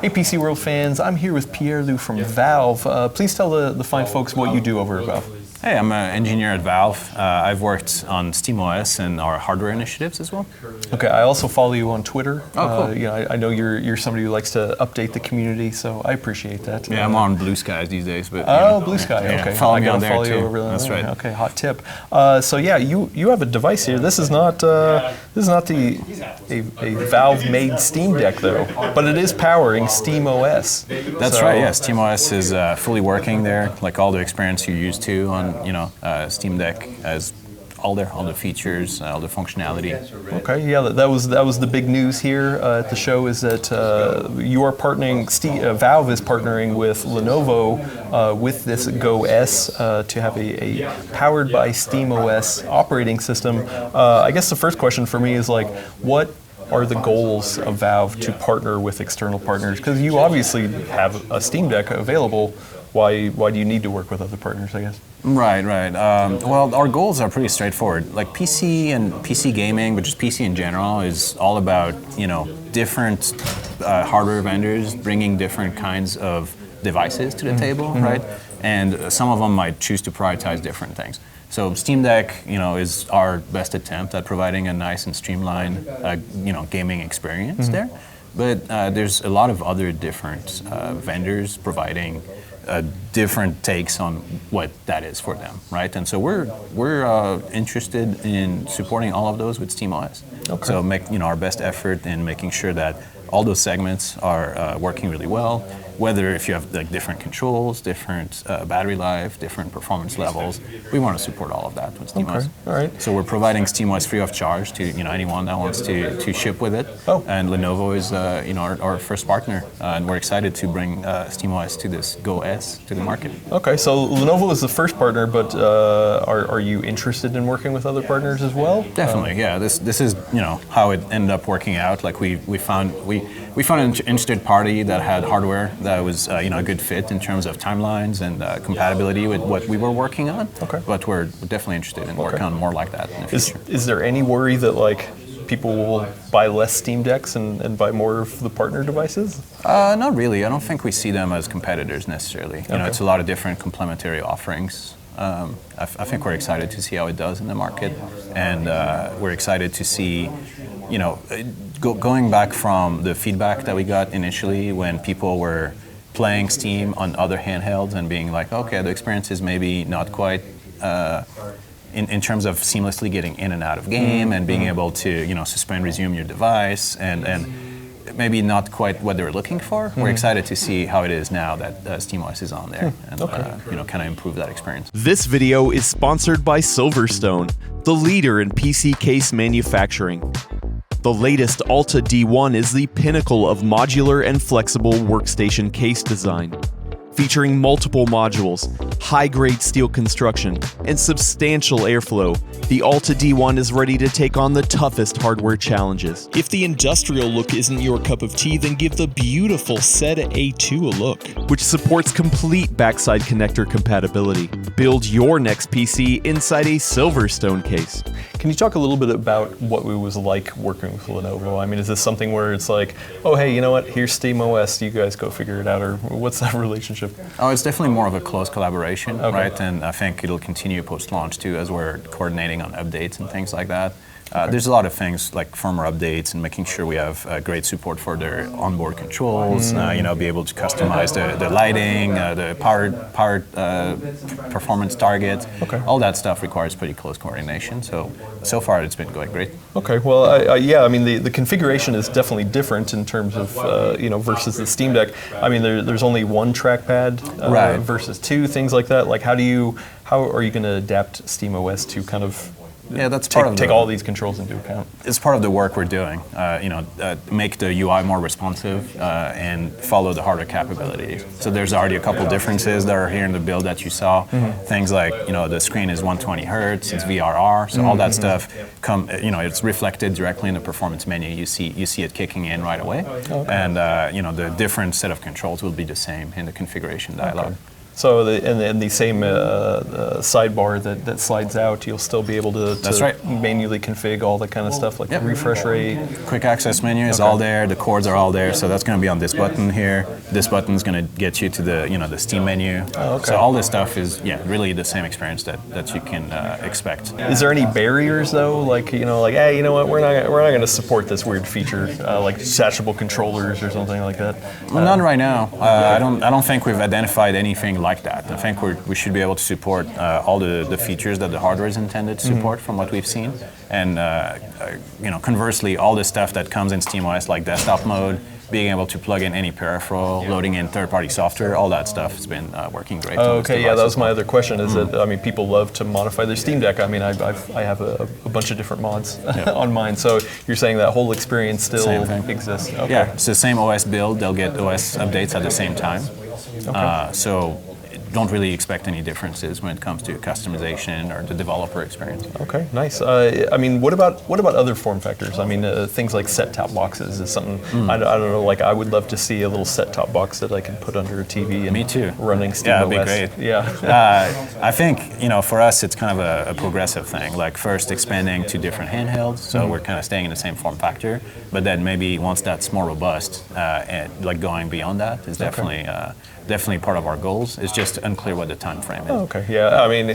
Hey PC World fans, I'm here with Pierre-Loup from Valve. Please tell the fine folks what you do over at Valve. Hey, I'm an engineer at Valve. I've worked on SteamOS and our hardware initiatives as well. Okay, I also follow you on Twitter. Oh, cool. Yeah, I know you're somebody who likes to update the community, so I appreciate that. Yeah, I'm on Blue Skies these days. But, Blue Sky, yeah, okay. Follow me on follow there you too. over there. That's right. Okay, hot tip. So yeah, you have a device here. This is not a Valve-made Steam Deck though, but it is powering SteamOS. That's right. Yeah, SteamOS is fully working there, like all the experience you're used to on Steam Deck, as all the features, all the functionality. Okay, yeah, that was the big news here at the show, is that you are partnering. Valve is partnering with Lenovo with this Go S to have a powered by SteamOS operating system. I guess the first question for me is like, what are the goals of Valve to partner with external partners? Because you obviously have a Steam Deck available. Why do you need to work with other partners, I guess? Right. Well, our goals are pretty straightforward. Like PC and PC gaming, but just PC in general, is all about different hardware vendors bringing different kinds of devices to the table, right? And some of them might choose to prioritize different things. So Steam Deck, is our best attempt at providing a nice and streamlined, gaming experience there. But there's a lot of other different vendors providing different takes on what that is for them, right? And so we're interested in supporting all of those with SteamOS. Okay. So make our best effort in making sure that all those segments are working really well. Whether if you have like different controls, different battery life, different performance levels, we want to support all of that with SteamOS. Okay. All right. So we're providing SteamOS free of charge to anyone that wants to ship with it. Oh. And Lenovo is our first partner, and we're excited to bring SteamOS to this Go S to the market. Okay, so Lenovo is the first partner, but are you interested in working with other partners as well? Definitely, yeah. This is how it ended up working out. Like we found an interested party that had hardware that was a good fit in terms of timelines and compatibility with what we were working on. Okay. But we're definitely interested in working on more like that in the future. Is there any worry that like people will buy less Steam Decks and buy more of the partner devices? Not really. I don't think we see them as competitors necessarily. It's a lot of different complementary offerings. I think we're excited to see how it does in the market, and we're excited to see, going back from the feedback that we got initially when people were playing Steam on other handhelds and being like, okay, the experience is maybe not quite in terms of seamlessly getting in and out of game and being able to suspend, resume your device, and maybe not quite what they were looking for. We're excited to see how it is now that SteamOS is on there, and kind of improve that experience. This video is sponsored by Silverstone, the leader in PC case manufacturing. The latest Alta D1 is the pinnacle of modular and flexible workstation case design. Featuring multiple modules, high-grade steel construction, and substantial airflow, the Alta D1 is ready to take on the toughest hardware challenges. If the industrial look isn't your cup of tea, then give the beautiful SETA A2 a look, which supports complete backside connector compatibility. Build your next PC inside a Silverstone case. Can you talk a little bit about what it was like working with Lenovo? I mean, is this something where it's like, oh, hey, you know what, here's SteamOS, you guys go figure it out, or what's that relationship? Oh, it's definitely more of a close collaboration, right? And I think it'll continue post-launch too, as we're coordinating on updates and things like that. There's a lot of things like firmware updates and making sure we have great support for their onboard controls, be able to customize the lighting, the power performance target. Okay. All that stuff requires pretty close coordination. So far it's been going great. Okay, well, yeah, I mean, the configuration is definitely different in terms of, versus the Steam Deck. I mean, there's only one trackpad versus two, things like that. Like, how are you going to adapt SteamOS to kind of that's take all these controls into account? It's part of the work we're doing. Make the UI more responsive and follow the hardware capabilities. So there's already a couple differences that are here in the build that you saw. Things like the screen is 120 hertz, it's VRR, so all that stuff it's reflected directly in the performance menu. You see it kicking in right away, and the different set of controls will be the same in the configuration dialog. So and the same sidebar that slides out, you'll still be able to That's right. manually config all that kind of stuff, like the refresh rate. Quick access menu is all there. The chords are all there. So that's going to be on this button here. This button is going to get you to the Steam menu. Oh, okay. So all this stuff is really the same experience that you can expect. Is there any barriers though? Like hey, you know what? We're not going to support this weird feature like detachable controllers or something like that. Well, none right now. I don't think we've identified anything like that. I think we should be able to support all the features that the hardware is intended to support from what we've seen. And conversely, all the stuff that comes in SteamOS, like desktop mode, being able to plug in any peripheral, loading in third-party software, all that stuff has been working great. Oh, okay, yeah, that was my other question. Is that people love to modify their Steam Deck. I mean, I have a bunch of different mods on mine. So you're saying that whole experience still exists? Okay. Yeah, it's the same OS build. They'll get OS updates at the same time. Okay. So don't really expect any differences when it comes to customization or the developer experience. Okay, nice. What about other form factors? I mean, things like set-top boxes is something I don't know. Like, I would love to see a little set-top box that I can put under a TV and Me too. running SteamOS. Yeah, that'd be great. Yeah. I think for us it's kind of a progressive thing. Like first expanding to different handhelds, so we're kind of staying in the same form factor. But then maybe once that's more robust, and like going beyond that is definitely. Definitely part of our goals. It's just unclear what the time frame is. Oh, okay, yeah. I mean,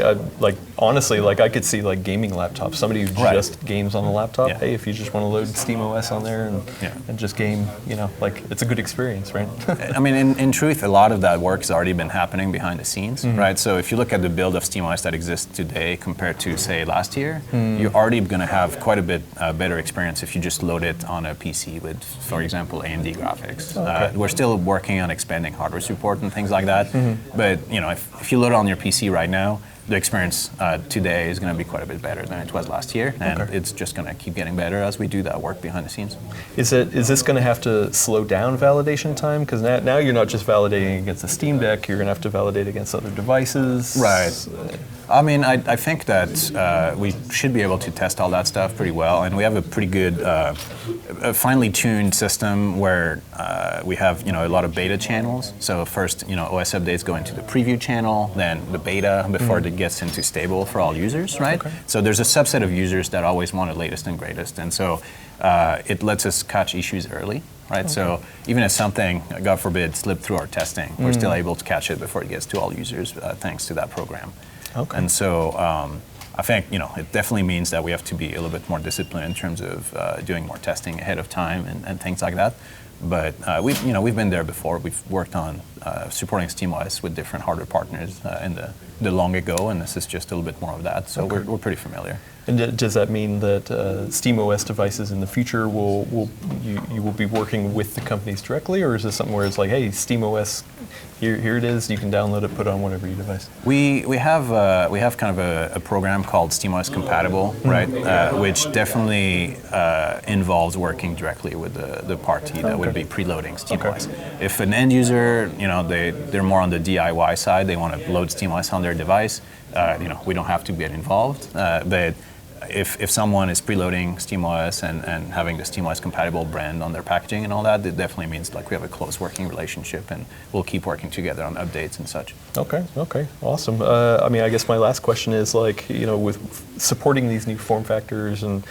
honestly, I could see gaming laptops. Somebody who just games on the laptop. Yeah. Hey, if you just want to load SteamOS on there and just game, it's a good experience, right? I mean, in truth, a lot of that work has already been happening behind the scenes, right? So if you look at the build of SteamOS that exists today compared to say last year, you're already going to have quite a bit better experience if you just load it on a PC with, for example, AMD graphics. Okay. We're still working on expanding hardware support and things like that. But if you load it on your PC right now, the experience today is going to be quite a bit better than it was last year, and it's just going to keep getting better as we do that work behind the scenes. Is this going to have to slow down validation time? Because now you're not just validating against the Steam Deck, you're going to have to validate against other devices. Right. I mean, I think that we should be able to test all that stuff pretty well, and we have a pretty good, finely tuned system where we have a lot of beta channels. So first, OS updates go into the preview channel, then the beta before it gets into stable for all users, right? Okay. So there's a subset of users that always want the latest and greatest, and so it lets us catch issues early. Right, so even if something, God forbid, slipped through our testing, we're still able to catch it before it gets to all users, thanks to that program. Okay. And so I think it definitely means that we have to be a little bit more disciplined in terms of doing more testing ahead of time and things like that. But we've been there before. We've worked on supporting SteamOS with different hardware partners in the long ago, and this is just a little bit more of that. So we're pretty familiar. And does that mean that SteamOS devices in the future you will be working with the companies directly, or is this something where it's like, hey, SteamOS, here it is, you can download it, put it on whatever your device? We have kind of a program called SteamOS Compatible, right, which definitely involves working directly with the party that would be preloading SteamOS. Okay. If an end user, they're more on the DIY side, they want to load SteamOS on their device, we don't have to get involved, but if someone is preloading SteamOS and having the SteamOS compatible brand on their packaging and all that, it definitely means like we have a close working relationship, and we'll keep working together on updates and such. Okay, awesome. I guess my last question is with supporting these new form factors and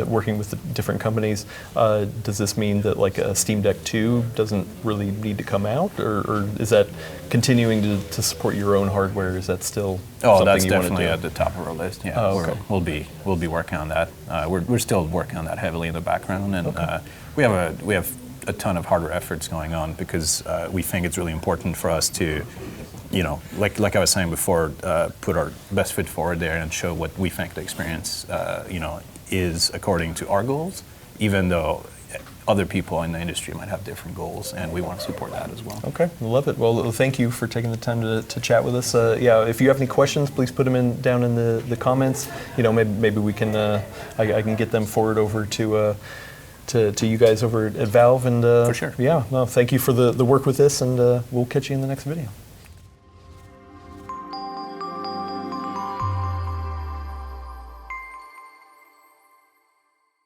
working with the different companies, does this mean that like a Steam Deck 2 doesn't really need to come out, or is that continuing to support your own hardware? Is that still something that's you want to do? definitely at the top of our list. Yeah, we'll be working on that. We're still working on that heavily in the background, and we have a ton of hardware efforts going on because we think it's really important for us to, like I was saying before, put our best foot forward there and show what we think the experience, is according to our goals, even though other people in the industry might have different goals, and we want to support that as well. Okay, love it. Well, thank you for taking the time to chat with us. If you have any questions, please put them down in the comments. Maybe we can, I can get them forward over to you guys over at Valve. And for sure. Thank you for the work with this, and we'll catch you in the next video.